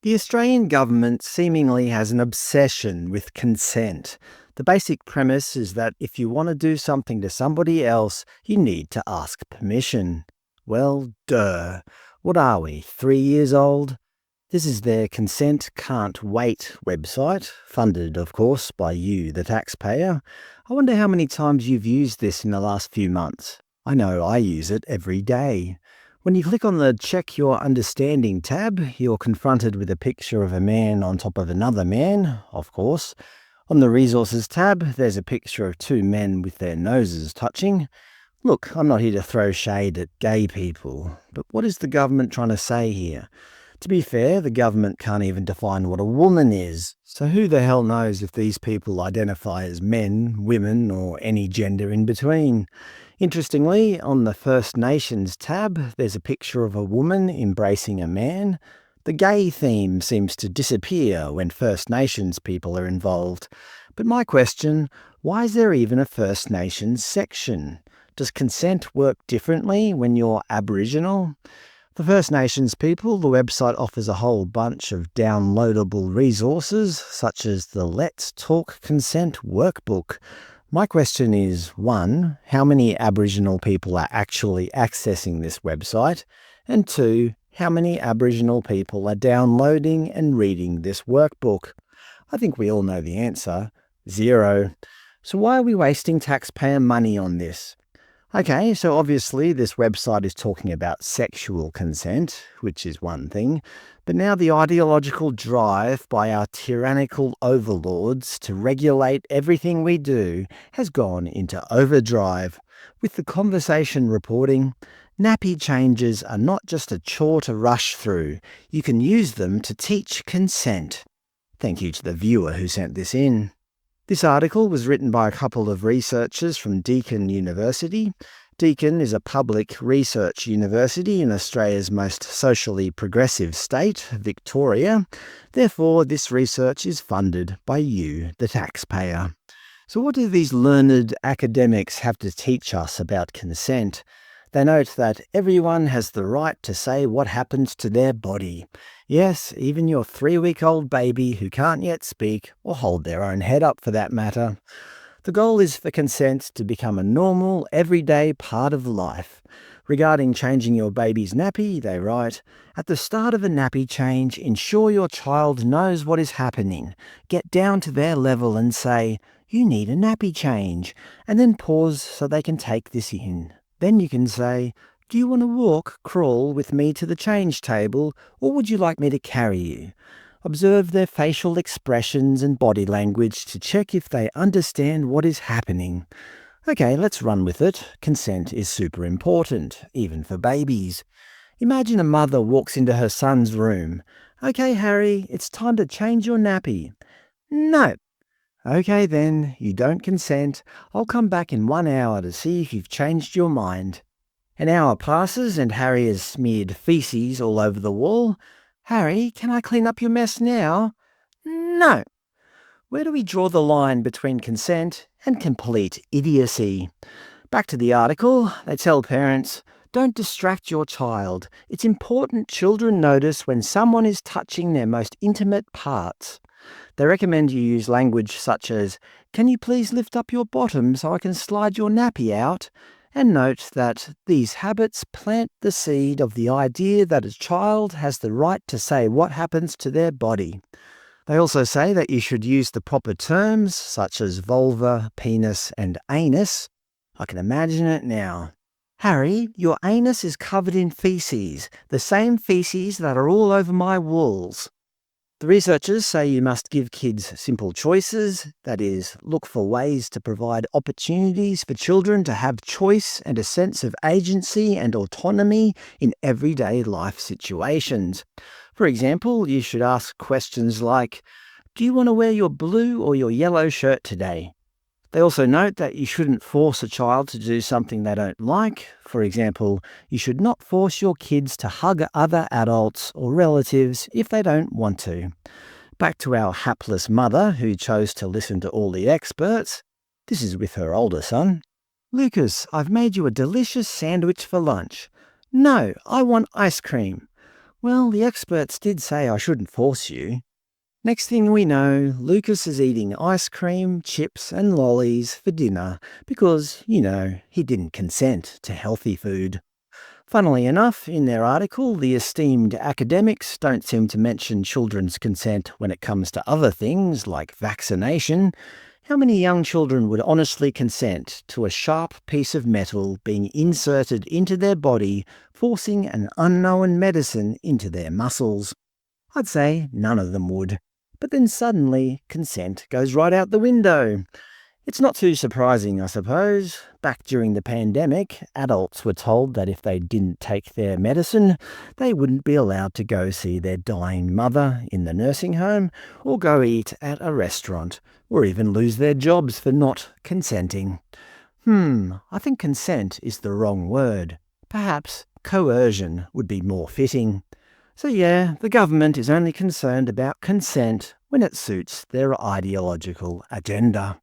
The Australian government seemingly has an obsession with consent. The basic premise is that if you want to do something to somebody else, you need to ask permission. Well, duh. What are we, 3 years old? This is their Consent Can't Wait website, funded, of course, by you, the taxpayer. I wonder how many times you've used this in the last few months. I know I use it every day. When you click on the Check Your Understanding tab, you're confronted with a picture of a man on top of another man, of course. On the Resources tab, there's a picture of two men with their noses touching. Look, I'm not here to throw shade at gay people, but what is the government trying to say here? To be fair, the government can't even define what a woman is, so who the hell knows if these people identify as men, women, or any gender in between. Interestingly, on the First Nations tab, there's a picture of a woman embracing a man. The gay theme seems to disappear when First Nations people are involved. But my question, why is there even a First Nations section? Does consent work differently when you're Aboriginal? For First Nations people, the website offers a whole bunch of downloadable resources, such as the Let's Talk Consent workbook. My question is, 1, how many Aboriginal people are actually accessing this website? And 2, how many Aboriginal people are downloading and reading this workbook? I think we all know the answer. 0. So why are we wasting taxpayer money on this? Okay, so obviously this website is talking about sexual consent, which is one thing, but now the ideological drive by our tyrannical overlords to regulate everything we do has gone into overdrive. With the conversation reporting, nappy changes are not just a chore to rush through, you can use them to teach consent. Thank you to the viewer who sent this in. This article was written by a couple of researchers from Deakin University. Deakin is a public research university in Australia's most socially progressive state, Victoria. Therefore, this research is funded by you, the taxpayer. So what do these learned academics have to teach us about consent? They note that everyone has the right to say what happens to their body. Yes, even your 3-week-old baby who can't yet speak or hold their own head up for that matter. The goal is for consent to become a normal, everyday part of life. Regarding changing your baby's nappy, they write, at the start of a nappy change, ensure your child knows what is happening. Get down to their level and say, you need a nappy change, and then pause so they can take this in. Then you can say, do you want to walk, crawl with me to the change table, or would you like me to carry you? Observe their facial expressions and body language to check if they understand what is happening. Okay, let's run with it. Consent is super important, even for babies. Imagine a mother walks into her son's room. Okay, Harry, it's time to change your nappy. No. Okay then, you don't consent. I'll come back in 1 hour to see if you've changed your mind. An hour passes and Harry has smeared feces all over the wall. Harry, can I clean up your mess now? No. Where do we draw the line between consent and complete idiocy? Back to the article, they tell parents, don't distract your child. It's important children notice when someone is touching their most intimate parts. They recommend you use language such as, can you please lift up your bottom so I can slide your nappy out? And note that these habits plant the seed of the idea that a child has the right to say what happens to their body. They also say that you should use the proper terms such as vulva, penis, and anus. I can imagine it now. Harry, your anus is covered in feces, the same feces that are all over my walls. The researchers say you must give kids simple choices, that is, look for ways to provide opportunities for children to have choice and a sense of agency and autonomy in everyday life situations. For example, you should ask questions like, do you want to wear your blue or your yellow shirt today? They also note that you shouldn't force a child to do something they don't like. For example, you should not force your kids to hug other adults or relatives if they don't want to. Back to our hapless mother who chose to listen to all the experts. This is with her older son. Lucas, I've made you a delicious sandwich for lunch. No, I want ice cream. Well, the experts did say I shouldn't force you. Next thing we know, Lucas is eating ice cream, chips, and lollies for dinner because, he didn't consent to healthy food. Funnily enough, in their article, the esteemed academics don't seem to mention children's consent when it comes to other things like vaccination. How many young children would honestly consent to a sharp piece of metal being inserted into their body, forcing an unknown medicine into their muscles? I'd say none of them would. But then suddenly, consent goes right out the window. It's not too surprising, I suppose. Back during the pandemic, adults were told that if they didn't take their medicine, they wouldn't be allowed to go see their dying mother in the nursing home, or go eat at a restaurant, or even lose their jobs for not consenting. I think consent is the wrong word. Perhaps coercion would be more fitting. So yeah, the government is only concerned about consent when it suits their ideological agenda.